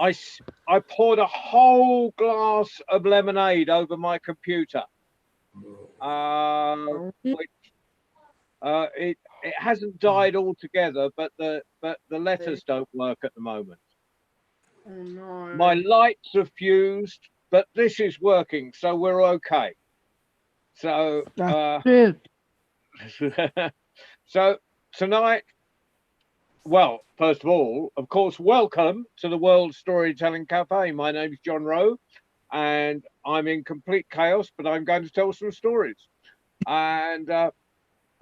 I poured a whole glass of lemonade over my computer. Which it hasn't died altogether, but the letters don't work at the moment. Oh no. My lights are fused, but this is working, so we're okay. So Good. so tonight, well, first of all, of course, welcome to the World Storytelling Cafe. My name is John Rowe, and I'm in complete chaos, but I'm going to tell some stories. And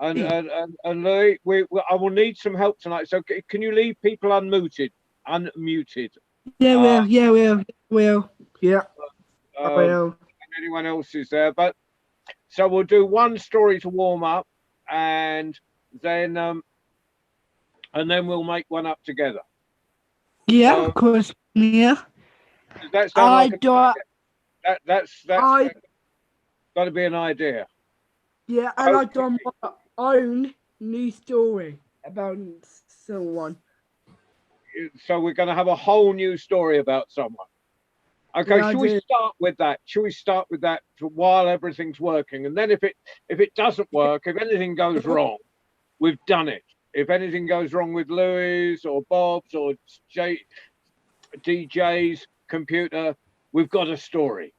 Louis, I will need some help tonight. So can you leave people unmuted? Yeah, will. Yeah, I will. Anyone else is there, but so we'll do one story to warm up, and then we'll make one up together. Yeah, So, of course. Yeah. Does that sound like that's got to be an idea? Yeah, and I've done my own new story about someone. So we're going to have a whole new story about someone. Okay, Yeah, should we start with that? Should we start with that while everything's working? And then if it doesn't work, if anything goes wrong, we've done it. If anything goes wrong with Louis or Bob's or DJ's computer, we've got a story.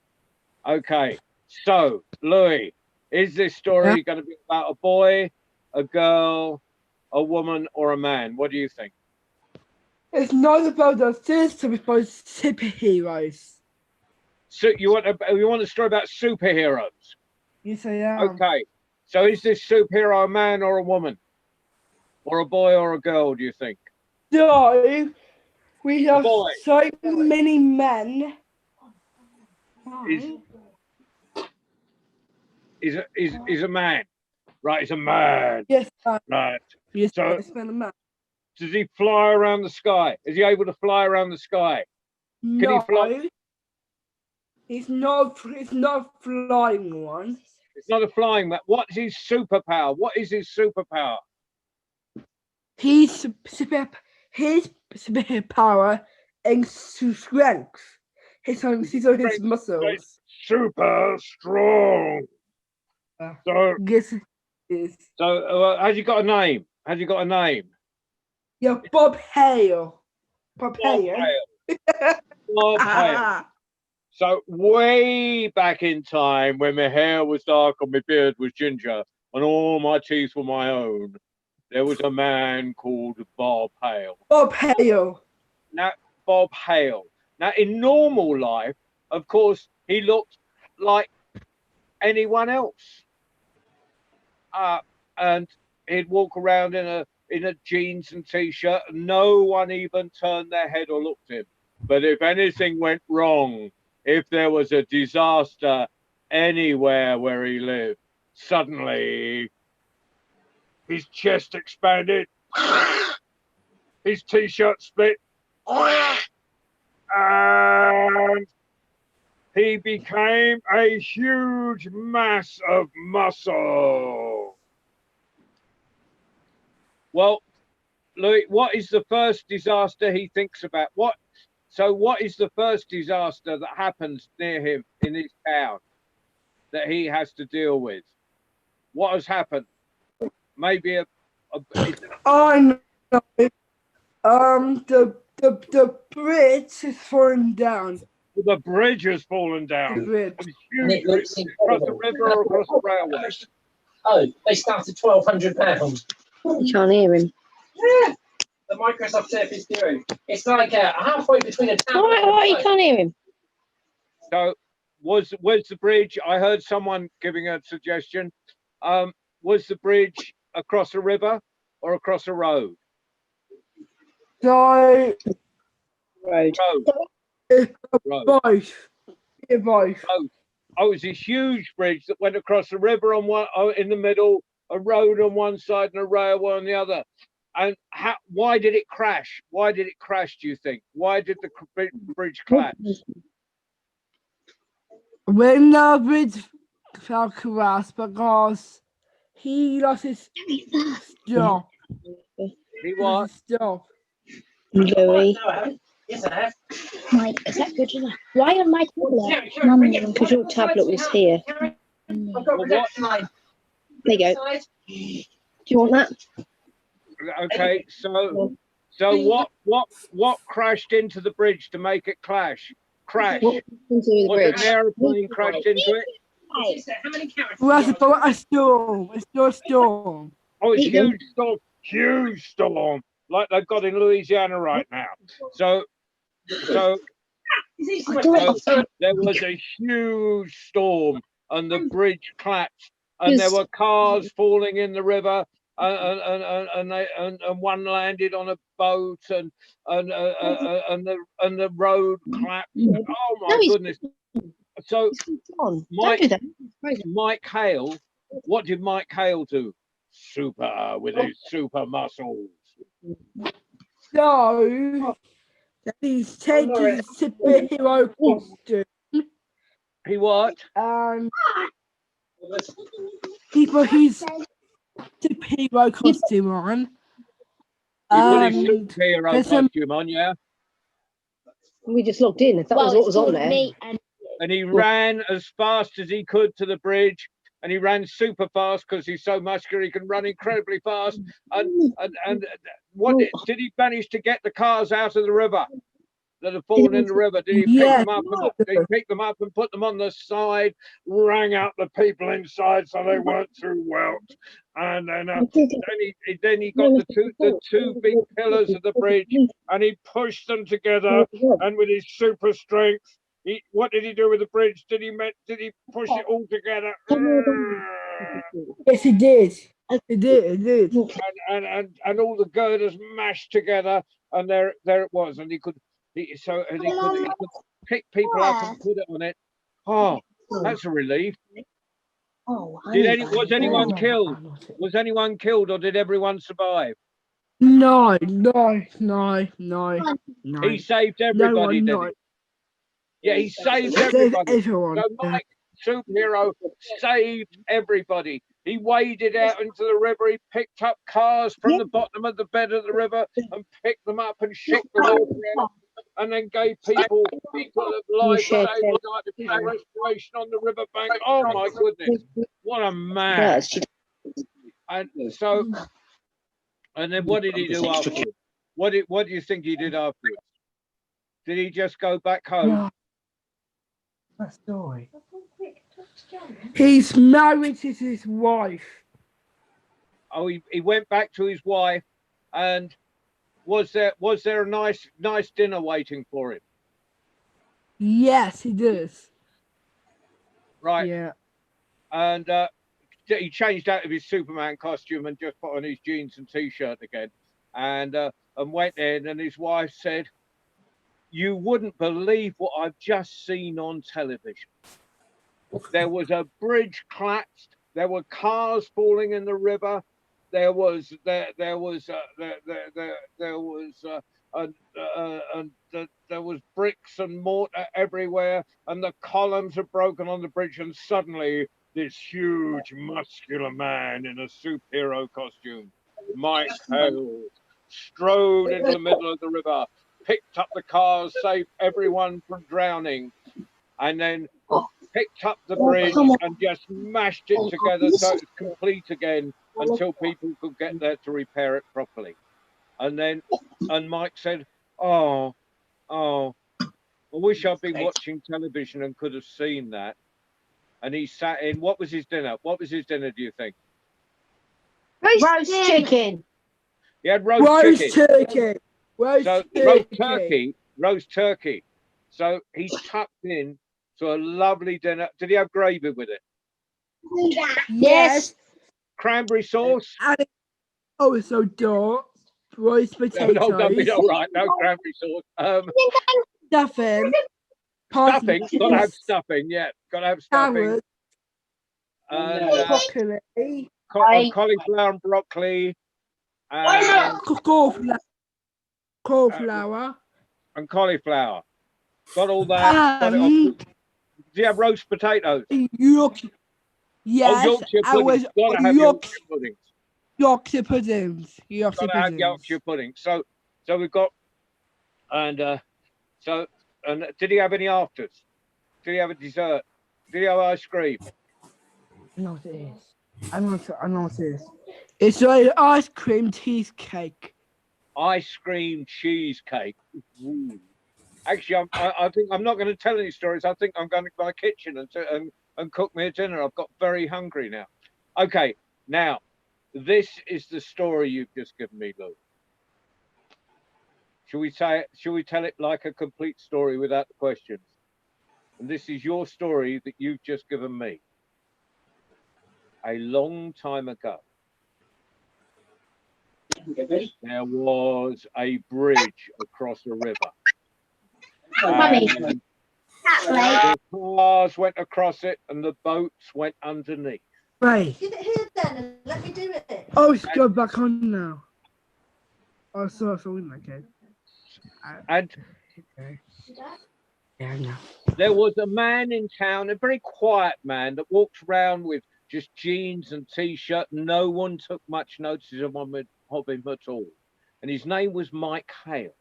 Okay, so Louis, is this story going to be about a boy, a girl, a woman, or a man? What do you think? It's not about the system, it's about superheroes. So you want a story about superheroes? Yes, I am. Okay, so is this superhero a man or a woman, or a boy or a girl? Do you think? So we have so many men. Is a man, right? He's a man. Yes, right. Yes, so it's been a man. Does he fly around the sky? Is he able to fly around the sky? No, Can he fly? It's not flying one. It's not a flying man. What's his superpower? What is his superpower? His superpower is strength. His muscles. Super strong. So yes, yes. So has he got a name? Has he got a name? Yeah, Bob Hale. Bob Hale. Bob Hale. So way back in time, when my hair was dark and my beard was ginger and all my teeth were my own, there was a man called Bob Hale. Bob Hale. Now, Bob Hale. Now, in normal life, of course, he looked like anyone else. And he'd walk around in a jeans and t-shirt, and no one even turned their head or looked at him. But if anything went wrong, if there was a disaster anywhere where he lived, suddenly his chest expanded, his t-shirt split, and he became a huge mass of muscle. Well, Louis, what is the first disaster he thinks about? What is the first disaster that happens near him in his town that he has to deal with? What has happened? Maybe oh no. The bridge is falling down. The bridge has fallen down. The bridge. It's huge. Across the river or across the railway? Oh, they started £1,200. You can't hear him. Yeah. The Microsoft Surface Duo. It's like halfway between a town. Why you can't hear him? So was the bridge? I heard someone giving a suggestion. Was the bridge across a river or across a road? So Road. both. Yeah, both. Oh, it was a huge bridge that went across a river on one, in the middle, a road on one side and a railway on the other. And why did it crash? Why did it crash, do you think? Why did the bridge collapse? When the bridge fell collapse because he lost his job. He what? His job. Louis. Yes, I have. Mike, is that good enough? Why on my tablet? Mum, because your tablet was here. I've got Well, projection line. There you go. Do you want that? Okay, so what crashed into the bridge to make it crash? Crash. What can do with the Was it bridge? an aeroplane crashed into it? How many carrots? Was it a storm? It's still a storm. Oh, it's Eat them. huge storm, like they've got in Louisiana right now. So there was a huge storm, and the bridge collapsed, and there were cars falling in the river, and one landed on a boat, and the road collapsed. Oh my goodness! So Don't do that. Mike Hale, what did Mike Hale do? Super with his super muscles. So he's taking his superhero costume He what? and he put his superhero costume on. He put his And superhero there's some- costume on, yeah. We just logged in. If that was what was on there. And he ran as fast as he could to the bridge, and he ran super fast because he's so muscular he can run incredibly fast. And what did he manage to get the cars out of the river that have fallen in the river? Did he pick Yeah. them up? Did he pick them up and put them on the side? Rang out the people inside so they weren't too whelped. And then he got the two big pillars of the bridge, and he pushed them together. And with his super strength, what did he do with the bridge? Did he push it all together? yes, he did. He did. And all the girders mashed together, and there it was. And he could pick people up and put it on it. Oh, that's a relief. Was anyone killed? Was anyone killed, or did everyone survive? No. He saved everybody, did he? Yeah, he saved everybody. Everyone. So Mike, superhero, saved everybody. He waded out into the river. He picked up cars from the bottom of the bed of the river and picked them up and shook the water out, and then gave people life-saving restoration on the riverbank. Oh my goodness, what a man! And so, and then what did he do afterwards? What do you think he did afterwards? Did he just go back home? That story. He's married to his wife. Oh, he went back to his wife, and was there a nice dinner waiting for him? Yes, he does. Right. Yeah. And he changed out of his Superman costume and just put on his jeans and t-shirt again, and went in, and his wife said, "You wouldn't believe what I've just seen on television. There was a bridge collapsed. There were cars falling in the river. There was bricks and mortar everywhere, and the columns are broken on the bridge. And suddenly, this huge, muscular man in a superhero costume, Mike Hale, strode into the middle of the river, picked up the cars, saved everyone from drowning, and then picked up the bridge and just mashed it together so it's complete again until people could get there to repair it properly. And Mike said, oh, I wish I'd been watching television and could have seen that. And he sat in, what was his dinner? What was his dinner, do you think? Roast chicken. He had roast chicken. Roast turkey. So he tucked in to a lovely dinner. Did he have gravy with it? Yes. Cranberry sauce? It's so dark. Roast potatoes. No, right. No cranberry sauce. Stuffing. Stuffing. Gotta have stuffing. Yeah, gotta have stuffing. Broccoli. Cauliflower and broccoli. Cauliflower. And cauliflower. Got all that. Do you have roast potatoes? Yorkshire. Yes. Yorkshire puddings. Gotta have Yorkshire puddings. Yorkshire puddings. Gotta have Yorkshire puddings. So we've got, and so And did he have any afters? Did he have a dessert? Did he have ice cream? I know what it is. I know what it is. It's like ice cream cheesecake. Ice cream cheesecake. Ooh. Actually, I think I'm not going to tell any stories. I think I'm going to my kitchen and cook me a dinner. I've got very hungry now. Okay, now this is the story you've just given me, Lou. Shall we tell it like a complete story without the questions? And this is your story that you've just given me. A long time ago, there was a bridge across a river. And the cars went across it and the boats went underneath. Right. Get it here then, and let me do it. Oh, it's go back on now. Oh, sorry, okay. And Yeah, no. there was a man in town, a very quiet man that walked around with just jeans and t-shirt. No one took much notice of him at all. And his name was Mike Hale.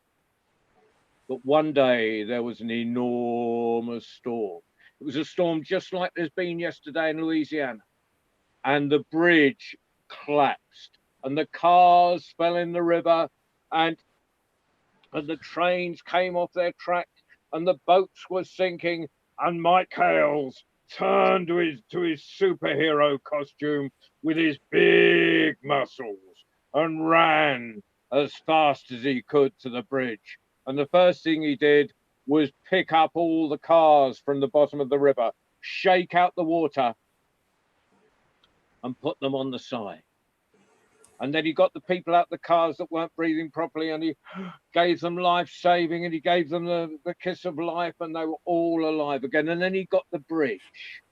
But one day there was an enormous storm. It was a storm just like there's been yesterday in Louisiana. And the bridge collapsed and the cars fell in the river and the trains came off their tracks and the boats were sinking, and Mike Hales turned to his superhero costume with his big muscles and ran as fast as he could to the bridge. And the first thing he did was pick up all the cars from the bottom of the river, shake out the water, and put them on the side. And then he got the people out the cars that weren't breathing properly, and he gave them life-saving, and he gave them the kiss of life, and they were all alive again. And then he got the bridge,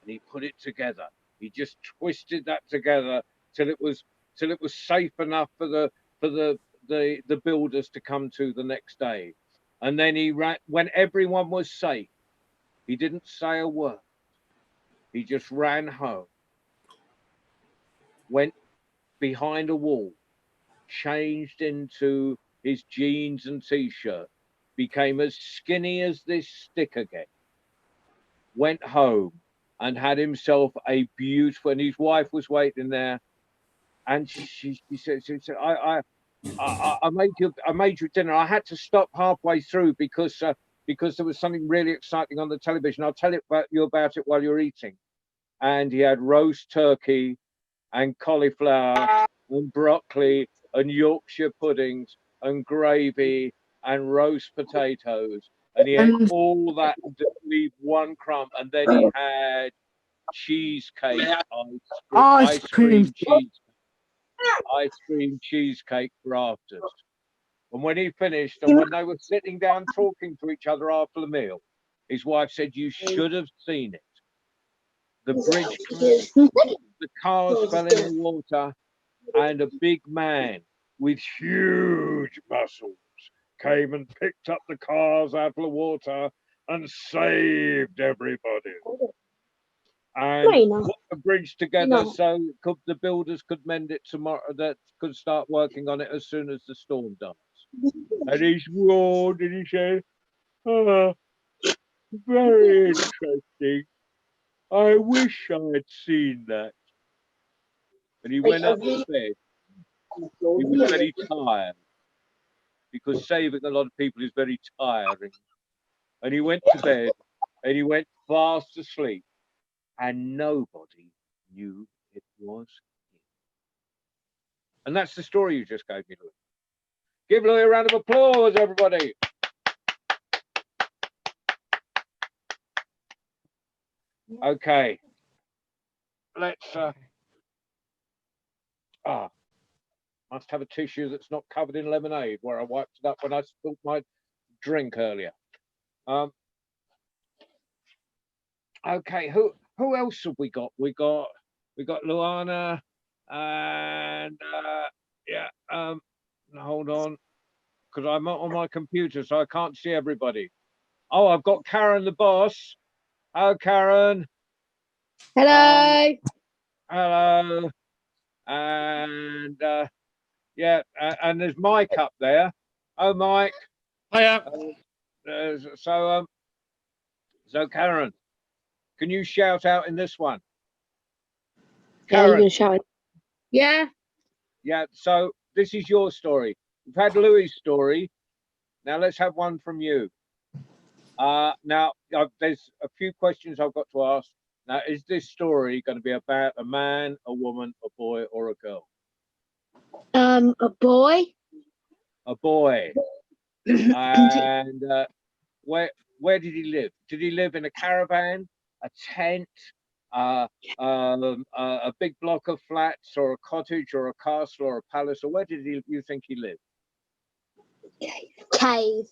and he put it together. He just twisted that together till it was safe enough for the builders to come to the next day. And then he ran when everyone was safe. He didn't say a word. He just ran home, went behind a wall, changed into his jeans and t-shirt, became as skinny as this stick again, went home and had himself a beautiful, and his wife was waiting there, and she said, I made you dinner. I had to stop halfway through because there was something really exciting on the television. I'll tell you about it while you're eating. And he had roast turkey and cauliflower and broccoli and Yorkshire puddings and gravy and roast potatoes. And he ate all that and didn't leave one crumb. And then he had cheesecake, ice cream cheesecake for afters. And when he finished, and when they were sitting down talking to each other after the meal, his wife said, "You should have seen it. The bridge collapsed, the cars fell in the water, and a big man with huge muscles came and picked up the cars out of the water and saved everybody. And put the bridge together so the builders could mend it tomorrow, that could start working on it as soon as the storm dies." And he roared and he said, "Oh, very interesting. I wish I had seen that." And he went up to bed. He was very tired because saving a lot of people is very tiring. And he went to bed and he went fast asleep, and nobody knew it was him. And that's the story you just gave me, Louis. Give Louis a round of applause, everybody. Okay. Let's must have a tissue that's not covered in lemonade where I wiped it up when I spilled my drink earlier. Okay, who else have we got? We got Luana and hold on, because I'm not on my computer, so I can't see everybody. Oh, I've got Karen the boss. Oh, Karen. Hello. Hello. And and there's Mike up there. Oh, Mike. Hiya. So Karen, can you shout out in this one? Yeah, you're Karen, gonna shout. Yeah. yeah. So this is your story. We've had Louis' story. Now let's have one from you. Now there's a few questions I've got to ask. Now, is this story going to be about a man, a woman, a boy, or a girl? A boy. A boy. And where did he live? Did he live in a caravan, a tent, a big block of flats, or a cottage, or a castle, or a palace, or where did you think he lived? Cave.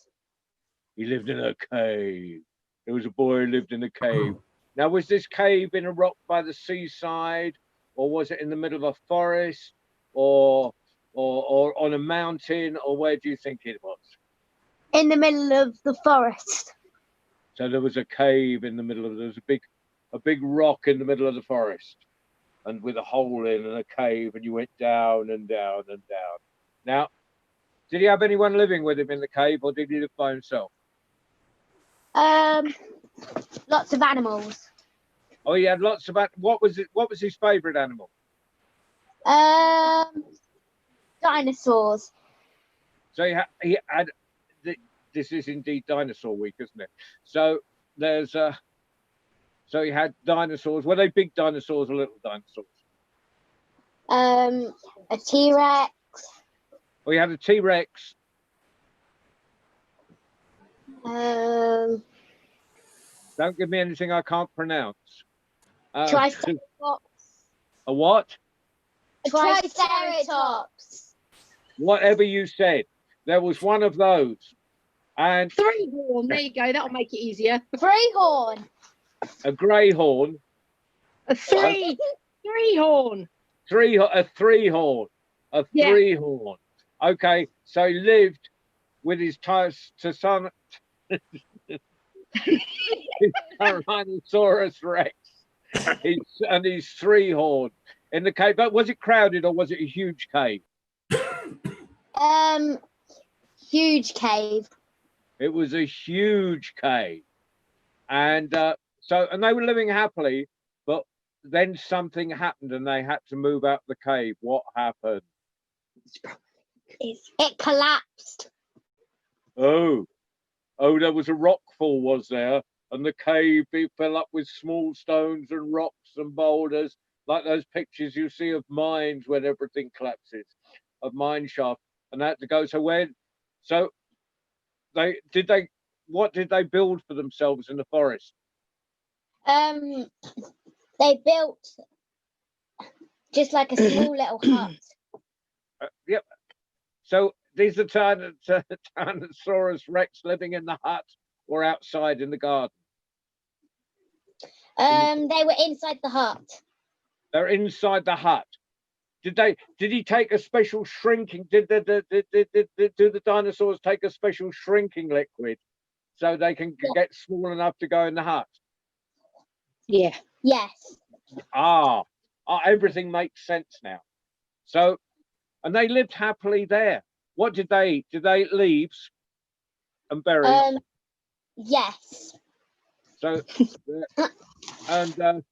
He lived in a cave. There was a boy who lived in a cave. Now, was this cave in a rock by the seaside, or was it in the middle of a forest, or on a mountain, or where do you think it was? In the middle of the forest. So there was a cave in the middle of, there was a big rock in the middle of the forest, and with a hole in and a cave, and you went down and down and down. Now, did he have anyone living with him in the cave, or did he live by himself? Lots of animals. Oh, he had lots of. What was his favorite animal? Dinosaurs. So he had. This is indeed dinosaur week, isn't it? So there's so he had dinosaurs. Were they big dinosaurs or little dinosaurs? A T-Rex. Oh, he had a T-Rex. Um, Don't give me anything I can't pronounce. Triceratops. A what? Triceratops. Whatever you said. There was one of those. And Three horn. There you go. That'll make it easier. Freehorn. a greyhorn. A three horn. A three horn. A Yeah. three horn. Okay, so he lived with his son, his Tyrannosaurus Rex, and his three horn in the cave. But was it crowded or was it a huge cave? Huge cave. It was a huge cave, and and they were living happily, but then something happened and they had to move out the cave. What happened? It collapsed. Oh, there was a rockfall, was there? And the cave filled up with small stones and rocks and boulders, like those pictures you see of mines when everything collapses, of mine shaft. And they had to go. So what did they build for themselves in the forest? They built just like a small little hut. Yep. So these are Tyrannosaurus Rex living in the hut or outside in the garden? They were inside the hut. They're inside the hut. Did he take a special shrinking? Do the dinosaurs take a special shrinking liquid so they can get small enough to go in the hut? Yeah. Yes. Everything makes sense now. So, and they lived happily there. What did they eat? Did they eat leaves and berries? Yes. So, and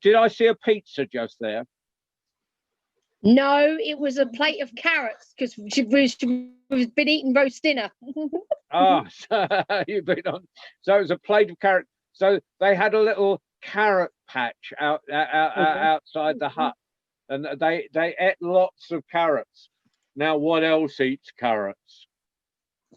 did I see a pizza just there? No, it was a plate of carrots because she's been eating roast dinner. So you've been on. So it was a plate of carrots. So they had a little carrot patch outside the hut, and they ate lots of carrots. Now, what else eats carrots?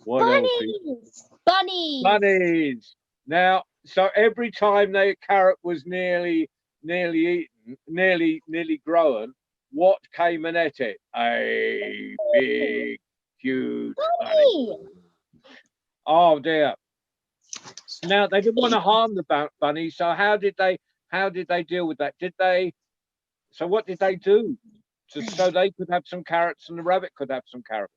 Bunnies. Bunnies. Now, so every time the carrot was nearly eaten, nearly grown, what came and ate it? A big, huge bunny. Oh dear. Now they didn't want to harm the bunny, so how did they deal with that? So what did they do? So they could have some carrots and the rabbit could have some carrots.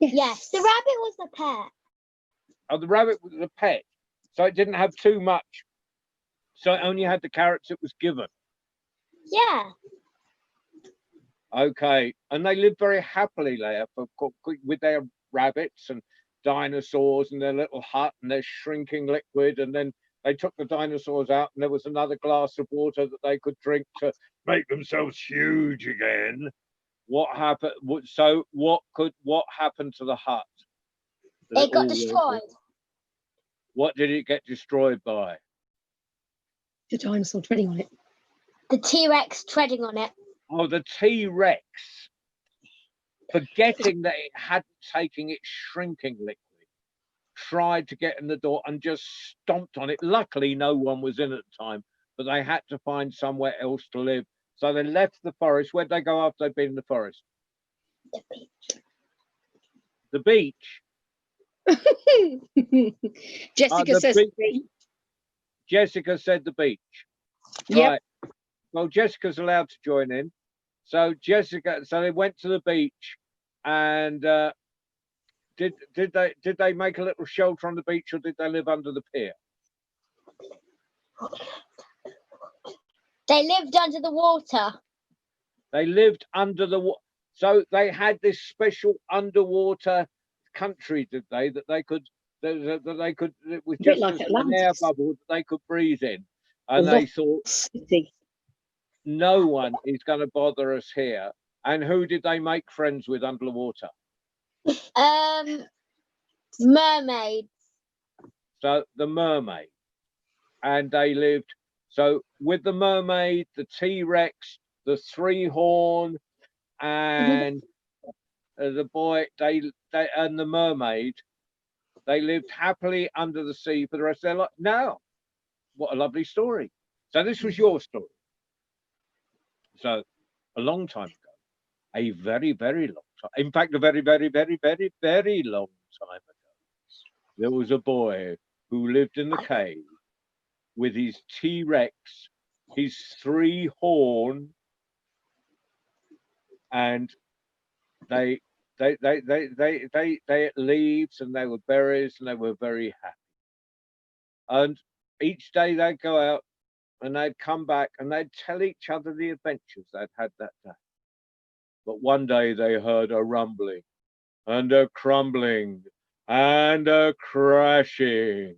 Yes, the rabbit was the pet. Oh, the rabbit was the pet, so it didn't have too much. So it only had the carrots it was given. Yeah. Okay, and they lived very happily there with their rabbits and dinosaurs and their little hut and their shrinking liquid, and then they took the dinosaurs out and there was another glass of water that they could drink to make themselves huge again. What happened? So what happened to the hut? It got destroyed. What did it get destroyed by? The dinosaur treading on it. The T-Rex treading on it. Oh, the T-Rex, forgetting that it hadn't taken its shrinking liquid, tried to get in the door and just stomped on it. Luckily, no one was in at the time, but they had to find somewhere else to live. So they left the forest. Where'd they go after they'd been in the forest? The beach. The beach. Jessica says beach. the beach. Jessica said the beach. Yep. Right. Well, Jessica's allowed to join in. So they went to the beach, and did they make a little shelter on the beach, or did they live under the pier? They lived under the water. They lived under the water. So they had this special underwater country, did they? That they could, it was just like an air Atlantis. bubble that they could breathe in. And Well, they thought, City. no one is going to bother us here. And who did they make friends with underwater? Mermaids. So the mermaid. And they lived, so with the mermaid, the T-Rex, the three-horn, and the boy, they and the mermaid, they lived happily under the sea for the rest of their life. Now, what a lovely story. So this was your story. So a long time ago, a very, very long time. In fact, a very, very, very, very, very long time ago, there was a boy who lived in the cave with his T-Rex, his three-horn, and they ate leaves and they were berries and they were very happy. And each day they'd go out and they'd come back and they'd tell each other the adventures they'd had that day. But one day they heard a rumbling and a crumbling and a crashing.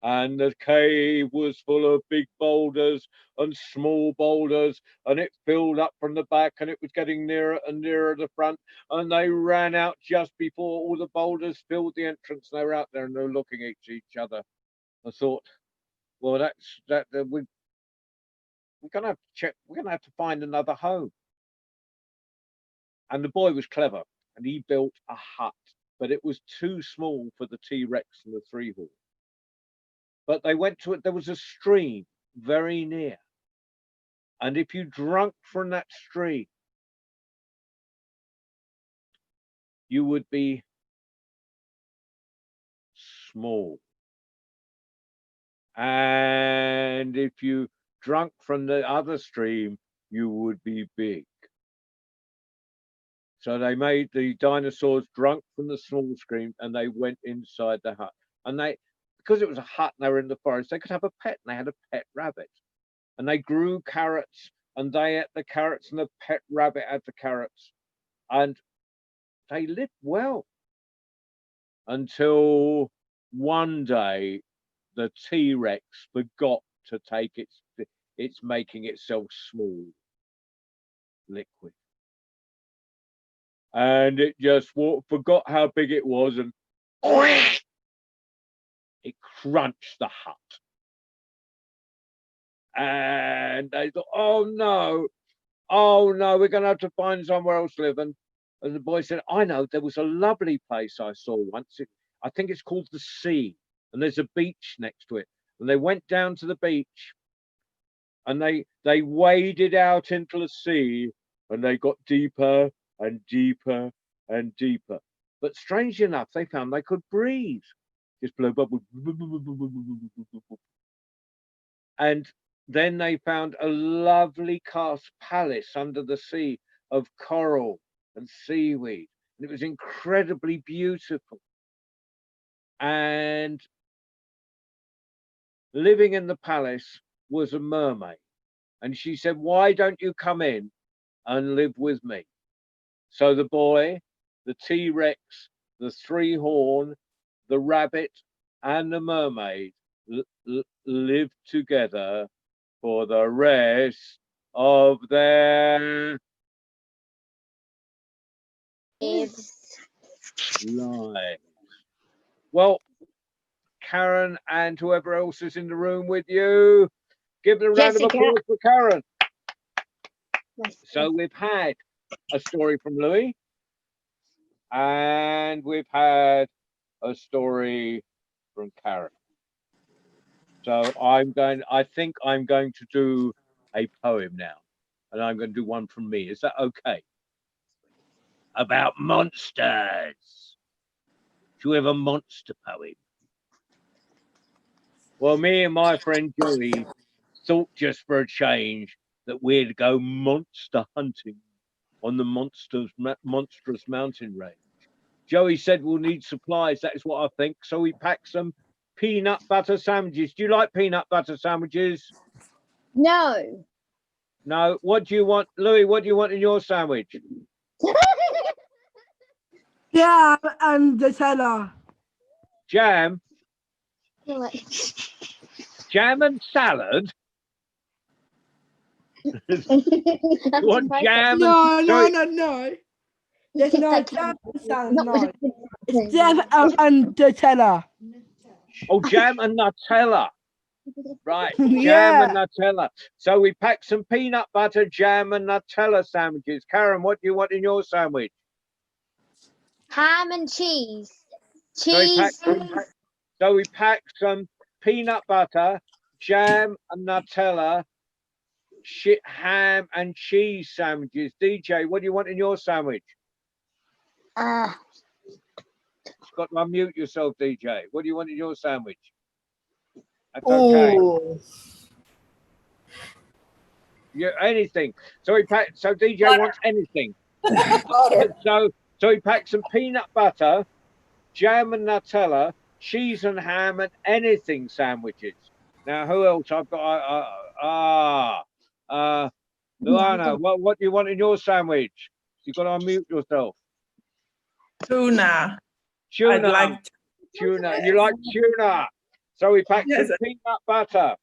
And the cave was full of big boulders and small boulders, and it filled up from the back, and it was getting nearer and nearer the front, and they ran out just before all the boulders filled the entrance, and they were out there and they were looking at each other. I thought, well, we're gonna have to check, we're gonna have to find another home. And the boy was clever, and he built a hut, but it was too small for the T-Rex and the three-horn. But they went to it, there was a stream very near. And if you drank from that stream, you would be small. And if you drank from the other stream, you would be big. So they made the dinosaurs drunk from the small stream, and they went inside the hut. And because it was a hut and they were in the forest, they could have a pet, and they had a pet rabbit. And they grew carrots, and they ate the carrots, and the pet rabbit had the carrots. And they lived well until one day the T-Rex forgot to take its making itself small liquid. And it just forgot how big it was, and it crunched the hut. And they thought, oh no, we're going to have to find somewhere else to live. And the boy said, I know, there was a lovely place I saw once. I think it's called the Sea, and there's a beach next to it. And they went down to the beach, and they waded out into the sea, and they got deeper and deeper and deeper. But strangely enough, they found they could breathe. Just blow bubbles. And then they found a lovely cast palace under the sea of coral and seaweed. And it was incredibly beautiful. And living in the palace was a mermaid. And she said, why don't you come in and live with me? So the boy, the T-Rex, the three horn, the rabbit, and the mermaid lived together for the rest of their lives. Well, Karen and whoever else is in the room with you, give them a round of Jessica. applause for Karen. So we've had a story from Louis, and we've had a story from Karen. So I think I'm going to do a poem now, and I'm going to do one from me. Is that okay? About monsters. Do you have a monster poem? Well, me and my friend Joey thought just for a change that we'd go monster hunting on the monstrous mountain range. Joey said we'll need supplies. That is what I think. So we packed some peanut butter sandwiches. Do you like peanut butter sandwiches? No. No. What do you want, Louis? What do you want in your sandwich? Yeah, and Nutella. Jam. Jam and salad. You want jam? No. There's no jam and salad, no. It's jam and Nutella. Oh, jam and Nutella. Right, jam Yeah. and Nutella. So we packed some peanut butter, jam and Nutella sandwiches. Karen, what do you want in your sandwich? Ham and cheese. So we Cheese. packed some peanut butter, jam and Nutella, ham and cheese sandwiches. DJ, what do you want in your sandwich? You've got to unmute yourself, DJ. What do you want in your sandwich? That's okay. Oh. Yeah, anything. So DJ wants anything. So he packed some peanut butter, jam and Nutella, cheese and ham, and anything sandwiches. Now, who else? I've got Luana, what do you want in your sandwich? You've got to unmute yourself. Tuna. Tuna. I'd like tuna. You like tuna? So we packed some peanut butter,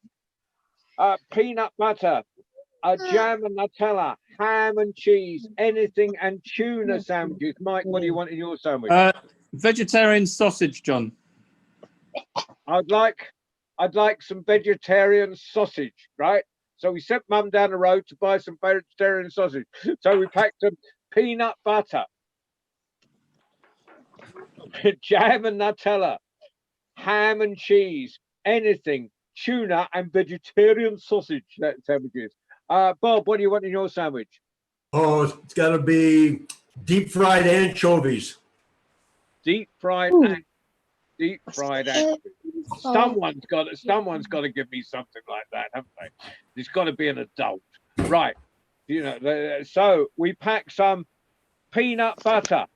jam and Nutella, ham and cheese, anything, and tuna sandwiches. Mike, what do you want in your sandwich? Vegetarian sausage, John. I'd like some vegetarian sausage, right? So we sent Mum down the road to buy some vegetarian sausage. So we packed some peanut butter, jam and Nutella, ham and cheese, anything, tuna and vegetarian sausage sandwiches. Bob, what do you want in your sandwich? Oh, it's got to be deep fried anchovies. Deep fried anchovies. Someone's got to give me something like that, haven't they? It's got to be an adult, right? You know. So we packed some peanut butter,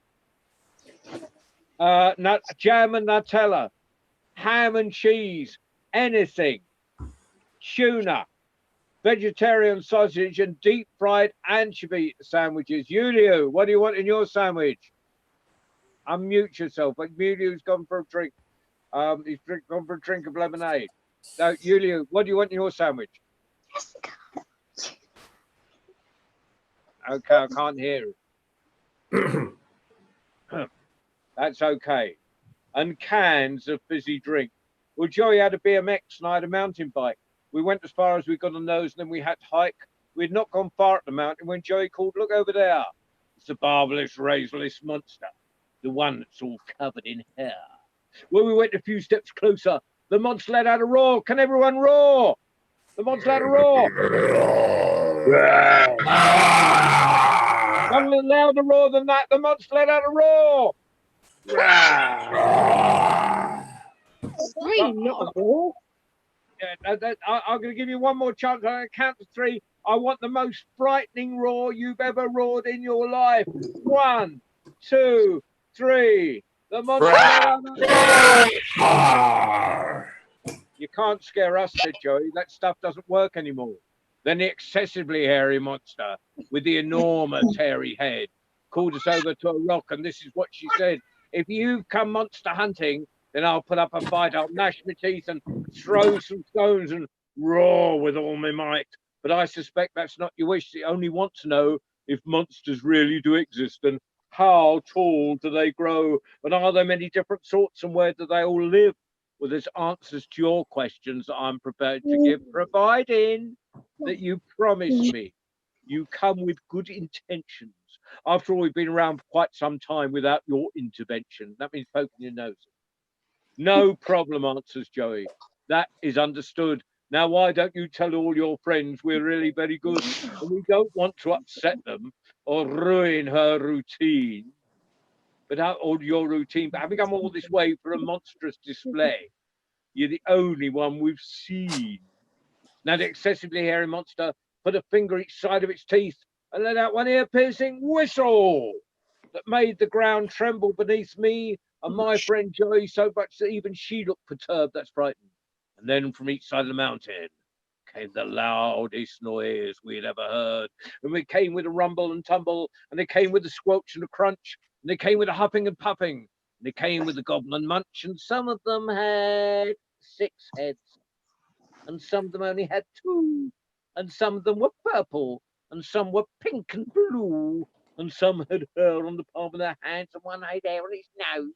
jam and Nutella, ham and cheese, anything, tuna, vegetarian sausage, and deep fried anchovy sandwiches. Julio, what do you want in your sandwich? Unmute yourself. But Julio's gone for a drink. He's gone for a drink of lemonade. So, Julio, what do you want in your sandwich? Okay, I can't hear it. That's okay. And cans of fizzy drink. Well, Joey had a BMX and I had a mountain bike. We went as far as we got on those, and then we had to hike. We'd not gone far up the mountain when Joey called, "Look over there. It's the barbless, razorless monster. The one that's all covered in hair." When we went a few steps closer, the monster let out a roar. Can everyone roar? The monster let out a roar. A little louder roar than that. The monster let out a roar. Not a roar. I'm going to give you one more chance. I'm going to count to three. I want the most frightening roar you've ever roared in your life. 1, 2, 3. The monster. You can't scare us, said Joey. That stuff doesn't work anymore. Then the excessively hairy monster with the enormous hairy head called us over to a rock, and this is what she said. If you come monster hunting, then I'll put up a fight. I'll gnash my teeth and throw some stones and roar with all my might. But I suspect that's not your wish. You only want to know if monsters really do exist and how tall do they grow and are there many different sorts and where do they all live? Well, there's answers to your questions that I'm prepared to give, providing that you promise me you come with good intentions. After all, we've been around for quite some time without your intervention. That means poking your nose. No problem, answers Joey. That is understood. Now, why don't you tell all your friends we're really very good and we don't want to upset them or ruin her routine? But your routine, but having come all this way for a monstrous display, you're the only one we've seen. Now, the excessively hairy monster put a finger each side of its teeth and let out one ear-piercing whistle that made the ground tremble beneath me and my friend Joey so much that even she looked perturbed, that's frightened. And then from each side of the mountain came the loudest noise we had ever heard. And it came with a rumble and tumble, and it came with a squelch and a crunch, and it came with a huffing and puffing, and it came with a goblin munch, and some of them had 6 heads, and some of them only had 2, and some of them were purple, and some were pink and blue, and some had hair on the palm of their hands, and one had hair on its nose,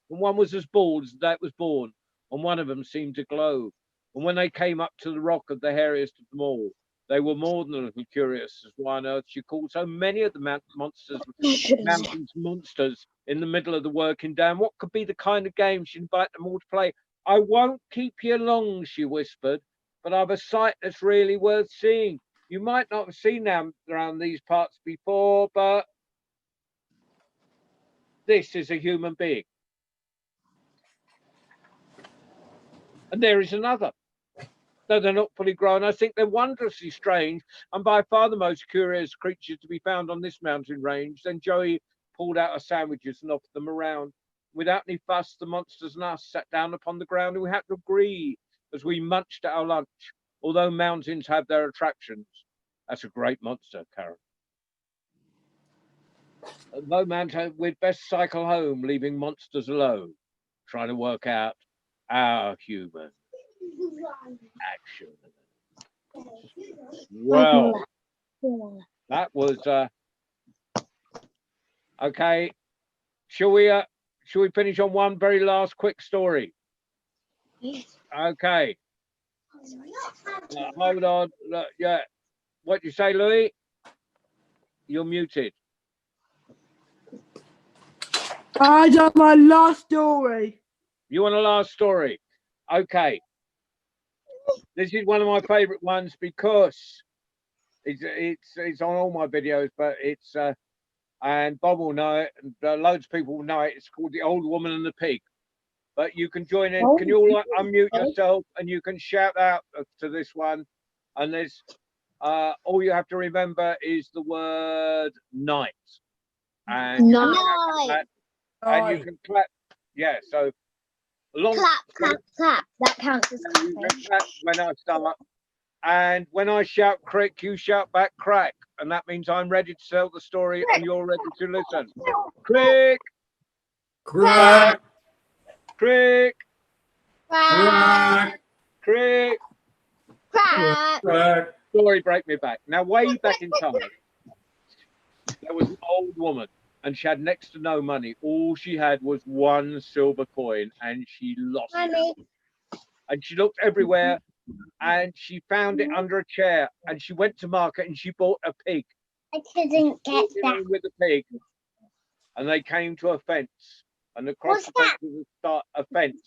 and one was as bald as the day it was born, and one of them seemed to glow. And when they came up to the rock of the hairiest of them all, they were more than a little curious as why on earth she called so many of the mountains monsters in the middle of the working day, and what could be the kind of game she'd invite them all to play. I won't keep you long, she whispered, but I've a sight that's really worth seeing. You might not have seen them around these parts before, but this is a human being. And there is another. Though they're not fully grown, I think they're wondrously strange and by far the most curious creatures to be found on this mountain range. Then Joey pulled out our sandwiches and offered them around. Without any fuss, the monsters and us sat down upon the ground and we had to agree as we munched at our lunch. Although mountains have their attractions, that's a great monster, Karen. Though mountain, we'd best cycle home, leaving monsters alone, trying to work out our human action. Well, that was okay. Shall we finish on one very last quick story? Okay. Hold on. Yeah. What you say, Louis? You're muted. I got my last story. You want a last story? Okay. This is one of my favorite ones because it's on all my videos, but it's and Bob will know it, and loads of people will know it. It's called The Old Woman and the Pig. But you can join in. Can you all unmute yourself and you can shout out to this one? And there's all you have to remember is the word night. And Night. and you can clap. Yeah. So long. Clap. That counts as You can clap when I start. And when I shout crick, you shout back crack. And that means I'm ready to tell the story and you're ready to listen. Crick, Crack, crick, Crack. crick. crack. Story break me back. Now, way back in time, there was an old woman and she had next to no money. All she had was 1 silver coin and she lost it. And she looked everywhere and she found it under a chair and she went to market and she bought a pig. I couldn't get that. With a pig. And they came to a fence. And across the fence was a fence.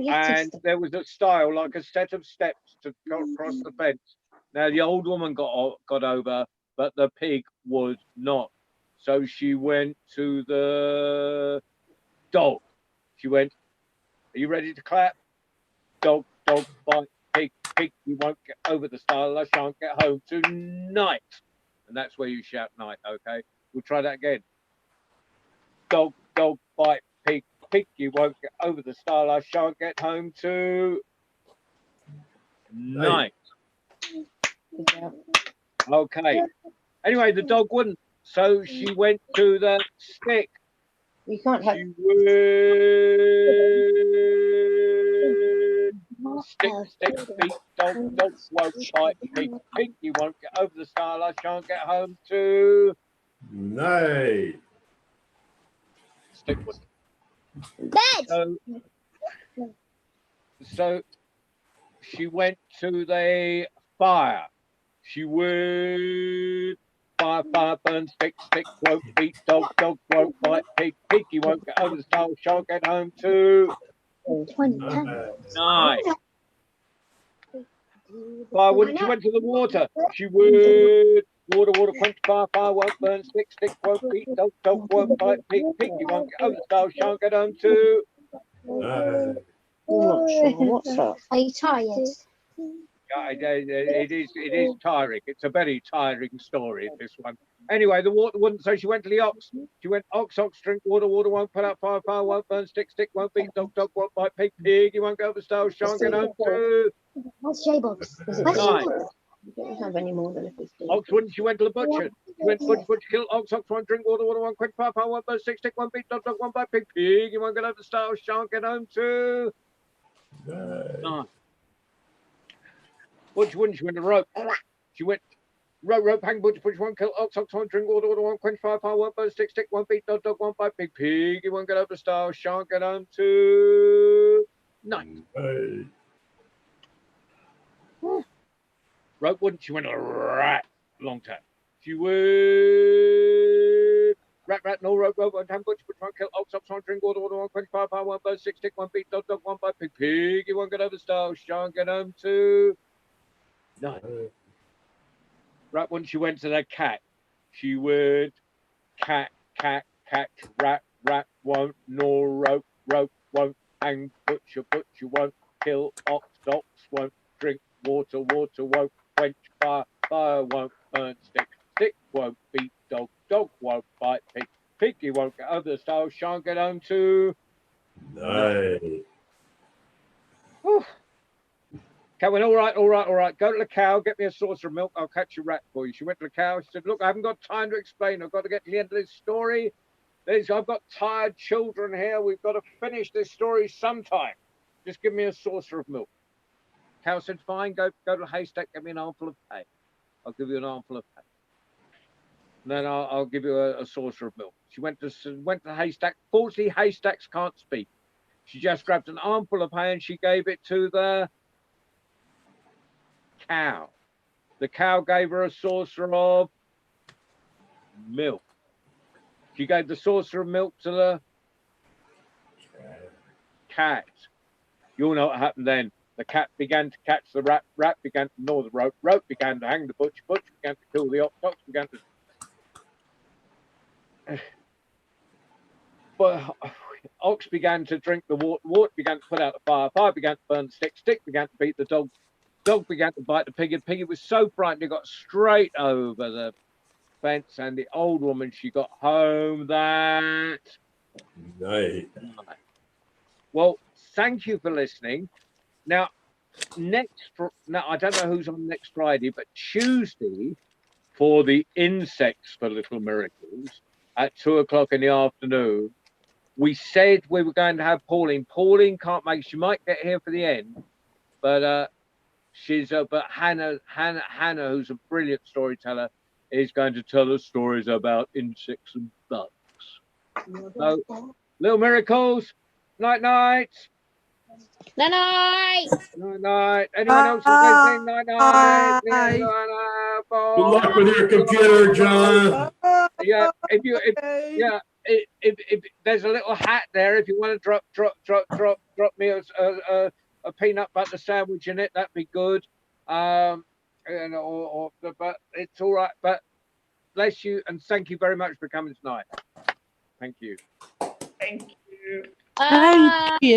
And there was a stile, like a set of steps to go across the fence. Now, the old woman got over, but the pig would not. So she went to the dog. She went, are you ready to clap? Dog, bite, pig, you won't get over the stile. I shan't get home tonight. And that's where you shout night, okay? We'll try that again. Dog, bite, pig, you won't get over the stile. I shan't get home to night. Okay. Anyway, the dog wouldn't. So she went to the stick. You can't have. She would stick, beat, dog, won't bite, pig, you won't get over the stile, I shan't get home to Nice. stick with. Bed. So she went to the fire. She would fire, burn, stick, won't beat, dog, won't bite, pig, you won't get over the stile, shan't get home to 20 9. Fire wouldn't, she went to the water. She would water, quench, fire, won't burn, stick, won't beat, dog, won't bite, pig, you won't get over the stile, shan't get home to What's that? Are you tired? Yeah, it is tiring. It's a very tiring story, this one. Anyway, the water wouldn't, so she went to the ox. She went, ox, drink water, won't put out fire, won't burn, stick, won't beat, dog, won't bite, pig, you won't go over the stile, shan't get home to What's J-Box? You don't have any more than a 15. ox wouldn't, she went to the butcher. She went, butcher, kill ox, won't drink water, won't quench fire, won't burn, stick, won't beat, dog, won't bite, pig, you won't get over the stile, shan't get home to 9. Butcher wouldn't, she went to rope. She went rope, hang, butcher, won't kill ox, won't drink water, won't quench fire, won't burn, stick, won't beat, dog, won't bite, pig, you won't get over the stile, shan't get home to 9. Rope wouldn't, she went a rat, long time. She would rat, no rope, won't hang, butcher, won't kill ox, won't drink water, won't quench fire, won't burn, stick, won't beat, dog, won't bite, pig, you won't get over the stile, shan't get home to 9. Right when she went to the cat, she would cat, rat, won't, nor rope, won't hang, butcher, won't kill ox, won't drink water, won't quench fire, won't burn, stick, won't beat, dog, won't bite, pig, you won't get over the stile, shan't get home to 9. Cow went, all right. Go to the cow, get me a saucer of milk. I'll catch a rat for you. She went to the cow. She said, look, I haven't got time to explain. I've got to get to the end of this story. I've got tired children here. We've got to finish this story sometime. Just give me a saucer of milk. Cow said, fine, go to the haystack, get me an armful of hay. I'll give you an armful of hay. And then I'll give you a saucer of milk. She went to the haystack. Fortunately, haystacks can't speak. She just grabbed an armful of hay and she gave it to the cow. The cow gave her a saucer of milk. She gave the saucer of milk to the cat. You'll know what happened then. The cat began to catch the rat, began to gnaw the rope, began to hang the butcher, began to kill the ox, began to... But ox began to drink the water, began to put out the fire, began to burn the stick, began to beat the dog began to bite the pig, and piggy was so frightened it got straight over the fence, and the old woman, she got home that Nice. Well, thank you for listening. Now, I don't know who's on next Friday, but Tuesday for the Insects for Little Miracles at 2:00 in the afternoon. We said we were going to have Pauline. Pauline can't make. She might get here for the end, but but Hannah, who's a brilliant storyteller, is going to tell us stories about insects and bugs. So, Little Miracles, night. Night. Night. Anyone else listening? Night. Good luck with your computer, John. Yeah, if there's a little hat there, if you want to drop me a peanut butter sandwich in it, that'd be good. But it's all right. But bless you and thank you very much for coming tonight. Thank you. Thank you. Thank you.